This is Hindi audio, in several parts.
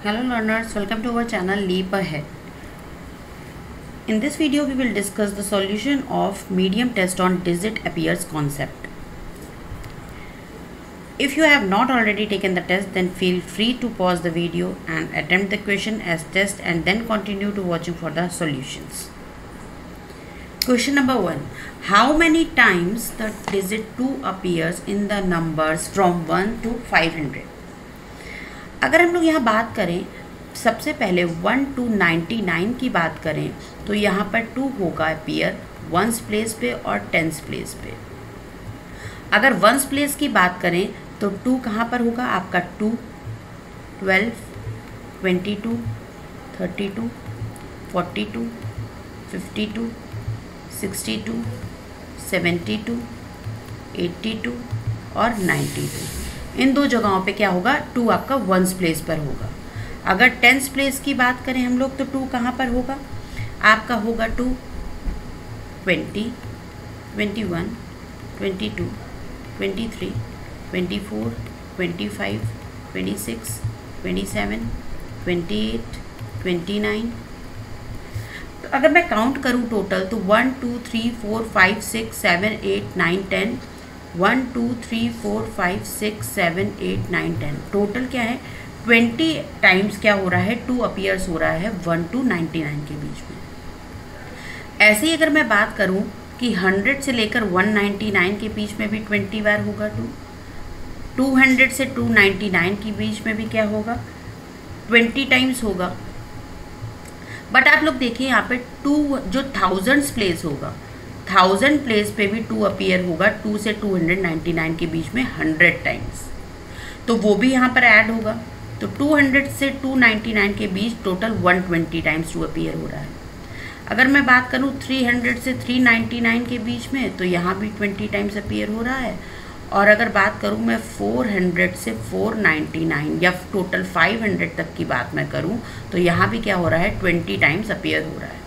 Hello learners, welcome to our channel Leap Ahead. In this video we will discuss the solution of medium test on digit appears concept. If you have not already taken the test, then feel free to pause the video and attempt the question as test and then continue to watching for the solutions. Question number 1. How many times the digit 2 appears in the numbers from 1 to 500? अगर हम लोग यहाँ बात करें, सबसे पहले 1 to 99 की बात करें तो यहाँ पर 2 होगा अपीयर वंस प्लेस पे और टेंस प्लेस पे। अगर वंस प्लेस की बात करें तो 2 कहाँ पर होगा आपका 2, 12, 22, 32, 42, 52, 62, 72, 82 और 92। इन दो जगहों पे क्या होगा 2 आपका वंस प्लेस पर होगा। अगर टेंस प्लेस की बात करें हम लोग तो 2 कहाँ पर होगा आपका होगा 2, 20, 21, 22, 23, 24, 25, 26, 27, 28, 29। तो अगर मैं काउंट करूँ टोटल तो 1, 2, 3, 4, 5, 6, 7, 8, 9, 10। 1, 2, 3, 4, 5, 6, 7, 8, 9, 10 टोटल क्या है 20 टाइम्स क्या हो रहा है 2 अपीयर्स हो रहा है 1 to 99 के बीच में। ऐसे ही अगर मैं बात करूं कि 100 से लेकर 199 के बीच में भी 20 बार होगा 200 से 299 के बीच में भी क्या होगा 20 टाइम्स होगा। बट आप लोग देखिए यहाँ पे 2 जो थाउजेंड्स प्लेस होगा 1000 प्लेस पे भी 2 अपीयर होगा 2 से 299 के बीच में 100 टाइम्स, तो वो भी यहाँ पर ऐड होगा। तो 200 से 299 के बीच टोटल 120 टाइम्स 2 अपीयर हो रहा है। अगर मैं बात करूँ 300 से 399 के बीच में तो यहाँ भी 20 टाइम्स अपीयर हो रहा है। और अगर बात करूँ मैं 400 से 499 या टोटल 500 तक की बात मैं करूँ तो यहाँ भी क्या हो रहा है 20 टाइम्स अपीयर हो रहा है।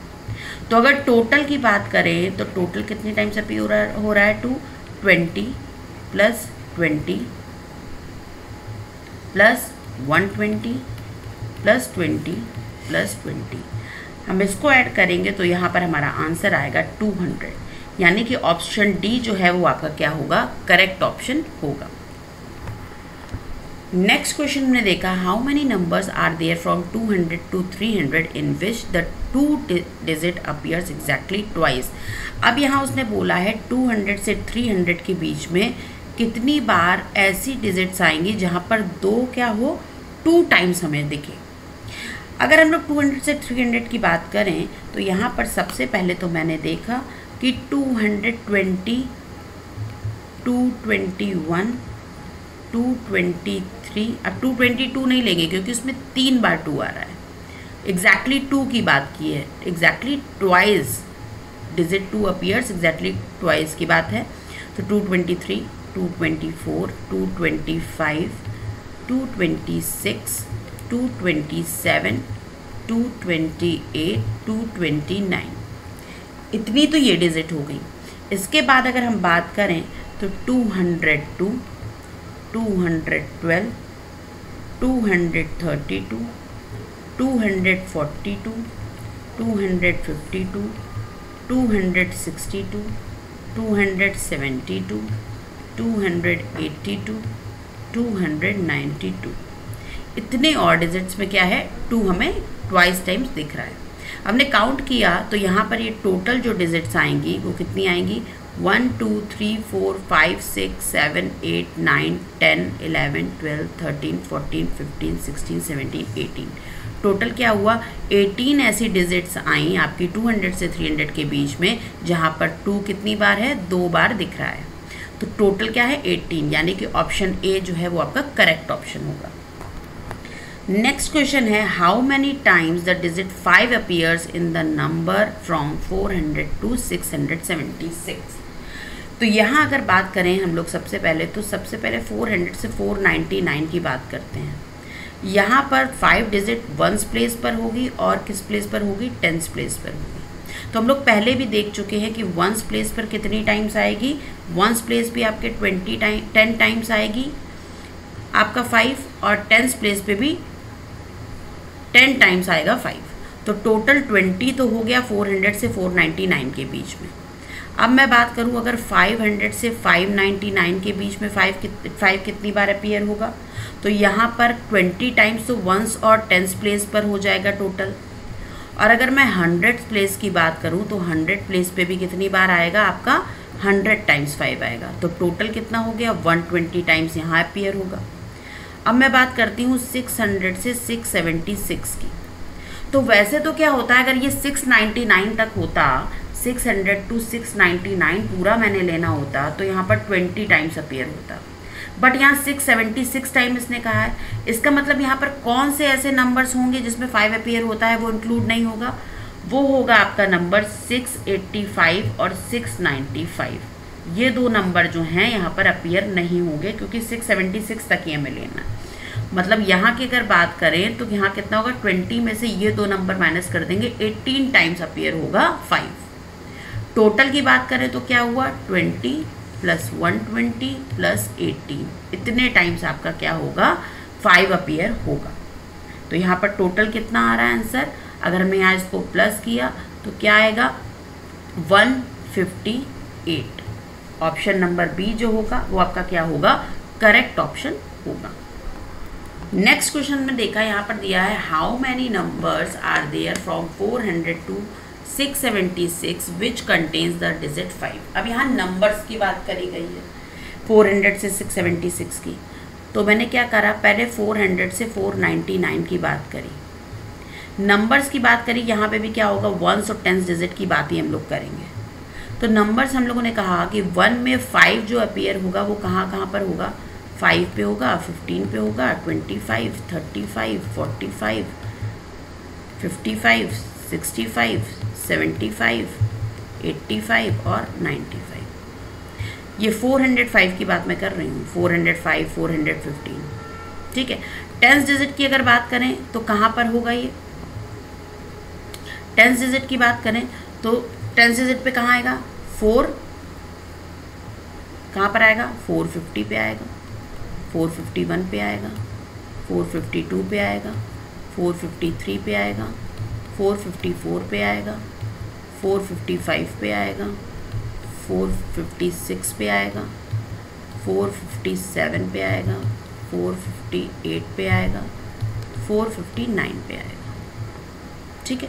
तो अगर टोटल की बात करें तो टोटल कितने टाइम्स अपीयर हो रहा है 20 प्लस 20 प्लस 120 प्लस 20 प्लस 20। हम इसको ऐड करेंगे तो यहाँ पर हमारा आंसर आएगा 200, यानी कि ऑप्शन डी जो है वो आपका क्या होगा करेक्ट ऑप्शन होगा। नेक्स्ट क्वेश्चन हमने देखा how many numbers are there from 200 to 300 in which the 2 digit appears exactly twice. अब यहाँ उसने बोला है 200 से 300 के बीच में कितनी बार ऐसी डिजिट्स आएंगी जहाँ पर 2 क्या हो 2 टाइम्स हमें दिखे। अगर हम लोग 200 से 300 की बात करें तो यहाँ पर सबसे पहले तो मैंने देखा कि 220, 221, 223। अब 222 नहीं लेंगे क्योंकि उसमें 3 बार 2 आ रहा है। एग्जैक्टली 2 की बात की है, exactly twice digit 2 appears exactly twice की बात है। तो 223, 224, 225, 226, 227, 228, 229। इतनी तो ये डिजिट हो गई। इसके बाद अगर हम बात करें तो 202, 212, 232, 242, 252, 262, 272, 282, 292। इतने और डिजिट्स में क्या है 2 हमें ट्वाइस टाइम्स दिख रहा है। हमने काउंट किया तो यहाँ पर ये टोटल जो डिजिट्स आएंगी वो कितनी आएंगी 1, 2, 3, 4, 5, 6, 7, 8, 9, 10, 11, 12, 13, 14, 15, 16, 17, 18। टोटल क्या हुआ 18 ऐसी डिजिट्स आई आपकी 200 से 300 के बीच में जहाँ पर 2 कितनी बार है 2 बार दिख रहा है। तो टोटल क्या है 18, यानी कि ऑप्शन ए जो है वो आपका करेक्ट ऑप्शन होगा। नेक्स्ट क्वेश्चन है how many times the digit 5 appears in the number from 400 to 676। तो यहाँ अगर बात करें हम लोग सबसे पहले 400 से 499 की बात करते हैं। यहाँ पर 5 डिजिट वंस प्लेस पर होगी और किस प्लेस पर होगी टेंस प्लेस पर होगी। तो हम लोग पहले भी देख चुके हैं कि वंस प्लेस पर कितनी टाइम्स आएगी, वंस प्लेस भी आपके 10 टाइम्स आएगी आपका 5 और टेंस प्लेस पे भी 10 टाइम्स आएगा 5, तो टोटल 20 तो हो गया 400 से 499 के बीच में। अब मैं बात करूं अगर 500 से 599 के बीच में 5 कितनी बार अपीयर होगा, तो यहाँ पर 20 टाइम्स तो वंस और टेंस प्लेस पर हो जाएगा टोटल। और अगर मैं 100 प्लेस की बात करूं तो 100 प्लेस पे भी कितनी बार आएगा आपका 100 टाइम्स 5 आएगा, तो टोटल कितना हो गया 120 टाइम्स यहाँ अपीयर होगा। अब मैं बात करती हूँ 600 से 676 की। तो वैसे तो क्या होता है, अगर ये 699 तक होता, 600 to 699 पूरा मैंने लेना होता तो यहाँ पर 20 टाइम्स अपीयर होता, बट यहाँ 676 टाइम इसने कहा है। इसका मतलब यहाँ पर कौन से ऐसे नंबर्स होंगे जिसमें 5 अपीयर होता है वो इंक्लूड नहीं होगा, वो होगा आपका नंबर 685 और 695। ये दो नंबर जो हैं यहाँ पर अपीयर नहीं होंगे क्योंकि 676 तक ही हमें लेना है। मतलब यहाँ की अगर बात करें तो यहाँ कितना होगा, 20 में से ये दो नंबर माइनस कर देंगे, 18 टाइम्स अपीयर होगा 5। टोटल की बात करें तो क्या हुआ 20 प्लस 120 प्लस 18, इतने टाइम्स आपका क्या होगा 5 अपीयर होगा। तो यहाँ पर टोटल कितना आ रहा है आंसर, अगर मैं यहाँ इसको प्लस किया तो क्या आएगा 158। ऑप्शन नंबर बी जो होगा वो आपका क्या होगा, करेक्ट ऑप्शन होगा। नेक्स्ट क्वेश्चन में देखा यहाँ पर दिया है how many numbers are there from 400 to 676 which contains the digit 5। अब यहाँ नंबर्स की बात करी गई है 400 से 676 की, तो मैंने क्या करा, पहले 400 से 499 की बात करी, नंबर्स की बात करी। यहाँ पे भी क्या होगा, वंस और टेंस डिजिट की बात ही हम लोग करेंगे। तो नंबर्स हम लोगों ने कहा कि 1 में 5 जो अपीयर होगा वो कहाँ कहाँ पर होगा, 5 पे होगा, 15 पे होगा, 25, 35, 45, 55, 65, 75, 85 और 95। ये 405 की बात मैं कर रही हूँ, 405, 415, ठीक है। टेंस डिजिट की अगर बात करें तो कहाँ पर होगा ये, टेंस डिजिट की बात करें तो टेंस डिजिट पे कहाँ आएगा, 4 कहाँ पर आएगा, 450 पे आएगा, 451 पे आएगा, 452 पे आएगा, 453 पे आएगा, 454 पे आएगा, 455 पे आएगा, 456 पे आएगा, 457 पे आएगा, 458 पे आएगा, 459 पे आएगा, ठीक है।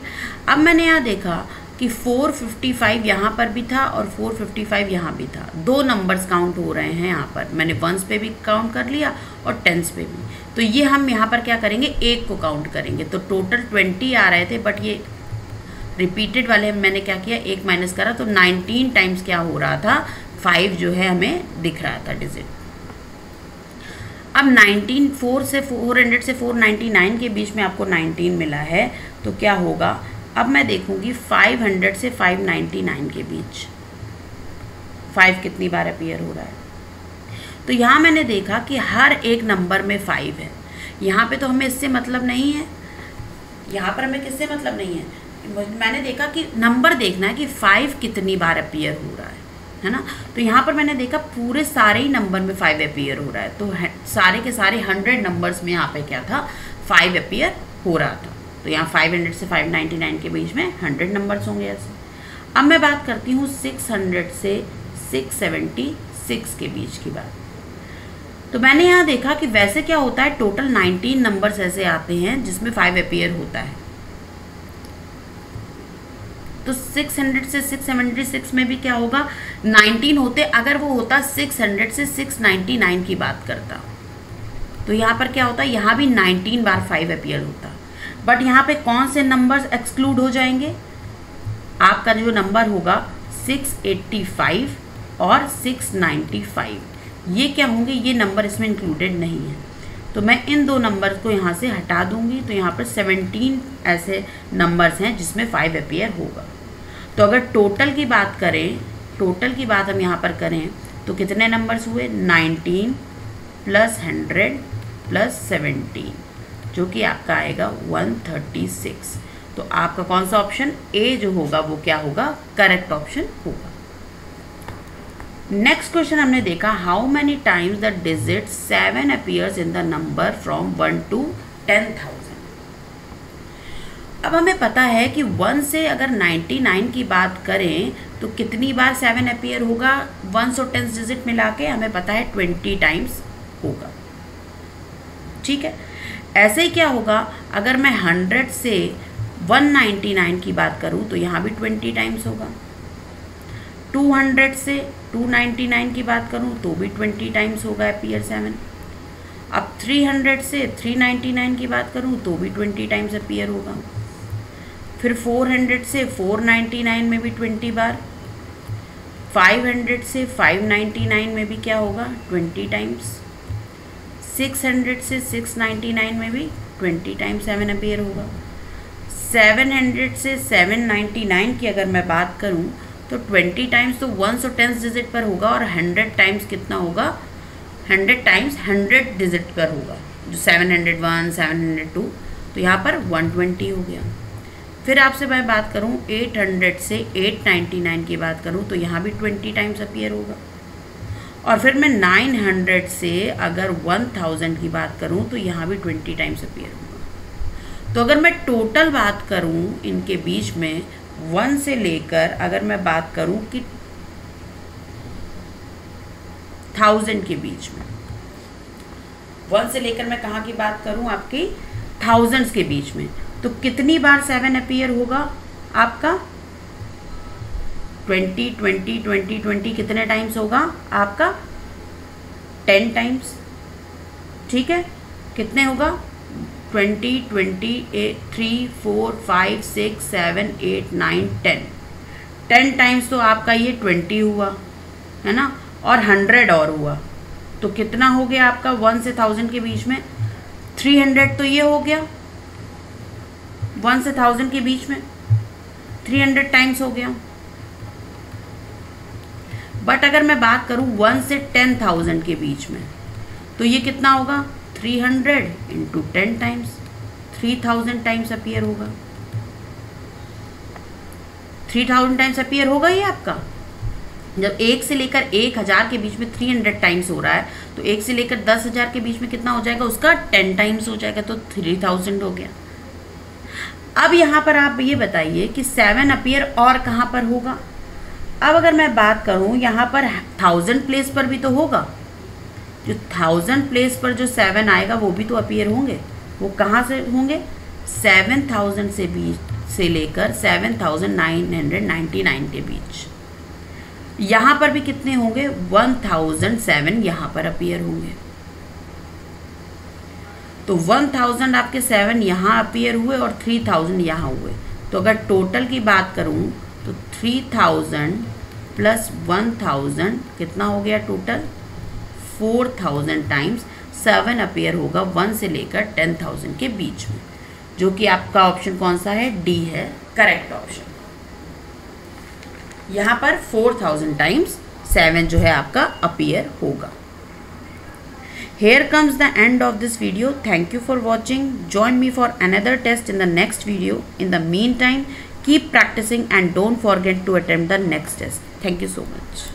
अब मैंने यहाँ देखा कि 455 यहाँ पर भी था और 455 यहाँ भी था, दो नंबर्स काउंट हो रहे हैं यहाँ पर, मैंने वंस पे भी काउंट कर लिया और टेंस पे भी। तो ये हम यहाँ पर क्या करेंगे, एक को काउंट करेंगे, तो टोटल 20 आ रहे थे, बट ये रिपीटेड वाले मैंने क्या किया, एक माइनस करा, तो 19 टाइम्स क्या हो रहा था, 5 जो है हमें दिख रहा था डिजिट। अब 19 400 से 499 के बीच में आपको 19 मिला है, तो क्या होगा, अब मैं देखूंगी 500 से 599 के बीच 5 कितनी बार अपीयर हो रहा है। तो यहाँ मैंने देखा कि हर एक नंबर में 5 है, यहाँ पे तो हमें इससे मतलब नहीं है, यहाँ पर हमें किससे मतलब नहीं है, मैंने देखा कि नंबर देखना है कि 5 कितनी बार अपीयर हो रहा है ना। तो यहाँ पर मैंने देखा पूरे सारे ही नंबर में 5 अपीयर हो रहा है, तो सारे के सारे 100 नंबर्स में यहाँ पे क्या था, 5 अपीयर हो रहा था। तो यहाँ 500 से 599 के बीच में 100 नंबर्स होंगे ऐसे। अब मैं बात करती हूँ 600 से 676 के बीच की बात। तो मैंने यहाँ देखा कि वैसे क्या होता है, टोटल 19 नंबर्स ऐसे आते हैं जिसमें 5 अपीयर होता है। तो 600 से 676 में भी क्या होगा, 19 होते, अगर वो होता 600 से 699 की बात करता, तो यहाँ पर क्या होता, यहाँ भी 19 बार 5 अपीयर होता। बट यहाँ पे कौन से नंबर्स एक्सक्लूड हो जाएंगे, आपका जो नंबर होगा 685 और 695, ये क्या होंगे, ये नंबर इसमें इंक्लूडेड नहीं है। तो मैं इन दो नंबर्स को यहाँ से हटा दूंगी, तो यहाँ पर 17 ऐसे नंबर्स हैं जिसमें 5 अपीयर होगा। तो अगर टोटल की बात करें, टोटल की बात हम यहाँ पर करें तो कितने नंबर्स हुए, 19 प्लस 100 प्लस 17, जो कि आपका आएगा 136। तो आपका कौन सा ऑप्शन, ए जो होगा वो क्या होगा, करेक्ट ऑप्शन होगा। नेक्स्ट क्वेश्चन हमने देखा how many times the digit 7 appears in the number from 1 to 10,000। अब हमें पता है कि 1 से अगर 99 की बात करें तो कितनी बार 7 अपीयर होगा, 1 और 10 डिजिट मिला के हमें पता है 20 टाइम्स होगा। ठीक है, ऐसे ही क्या होगा अगर मैं 100 से 199 की बात करूं तो यहाँ भी 20 टाइम्स होगा। 200 से 299 की बात करूं तो भी 20 टाइम्स होगा अपीयर 7। अब 300 से 399 की बात करूं तो भी 20 टाइम्स अपीयर होगा। फिर 400 से 499 में भी 20 बार, 500 से 599 में भी क्या होगा 20 टाइम्स, 600 से 699 में भी 20 टाइम्स 7 अपीयर होगा। 700 से 799 की अगर मैं बात करूं तो 20 टाइम्स तो 1 और 10 डिजिट पर होगा, और 100 टाइम्स कितना होगा, 100 टाइम्स 100 डिजिट पर होगा, जो 701 702, तो यहाँ पर 120 हो गया। फिर आपसे मैं बात करूँ 800 से 899 की बात करूँ तो यहाँ भी 20 टाइम्स अपीयर होगा। और फिर मैं 900 से अगर 1000 की बात करूँ तो यहाँ भी 20 टाइम्स अपीयर होगा। तो अगर मैं टोटल बात करूँ इनके बीच में 1 से लेकर अगर मैं बात करूँ कि 1000 के बीच में, 1 से लेकर मैं कहाँ की बात करूँ आपकी थाउजेंड्स के बीच में, तो कितनी बार 7 अपीयर होगा आपका 20 20 20 20 कितने टाइम्स होगा आपका 10 टाइम्स। ठीक है, कितने होगा 20 20 3 4 5 6 7 8 9 10 टाइम्स, तो आपका ये 20 हुआ है ना, और 100 और हुआ तो कितना हो गया आपका 1 से 1000 के बीच में 300, तो ये हो गया 1 से 1000 के बीच में 300 टाइम्स हो गया। बट अगर मैं बात करूं 1 से 10,000 के बीच में तो ये कितना होगा 300 इंटू 10 टाइम्स, 3000 टाइम्स अपीयर होगा। 3000 टाइम्स अपीयर होगा ये आपका। जब 1 से लेकर 1000 के बीच में 300 टाइम्स हो रहा है तो 1 से लेकर 10,000 के बीच में कितना हो जाएगा, उसका 10 टाइम्स हो जाएगा, तो 3000 हो गया। अब यहाँ पर आप ये बताइए कि 7 अपीयर और कहाँ पर होगा। अब अगर मैं बात करूँ यहाँ पर 1000 प्लेस पर भी तो होगा, जो 1000 प्लेस पर जो 7 आएगा वो भी तो अपीयर होंगे। वो कहाँ से होंगे 7000 से लेकर 7999 के बीच। यहाँ पर भी कितने होंगे 1007 यहाँ पर अपीयर होंगे। तो 1000 आपके 7 यहाँ अपीयर हुए और 3000 यहाँ हुए। तो अगर टोटल की बात करूँ तो 3000 प्लस 1000 कितना हो गया टोटल 4000 टाइम्स 7 अपीयर होगा 1 से लेकर 10,000 के बीच में, जो कि आपका ऑप्शन कौन सा है, डी है करेक्ट ऑप्शन। यहाँ पर 4000 टाइम्स 7 जो है आपका अपीयर होगा। Here comes the end of this video. Thank you for watching. Join me for another test in the next video. In the meantime, keep practicing and don't forget to attempt the next test. Thank you so much.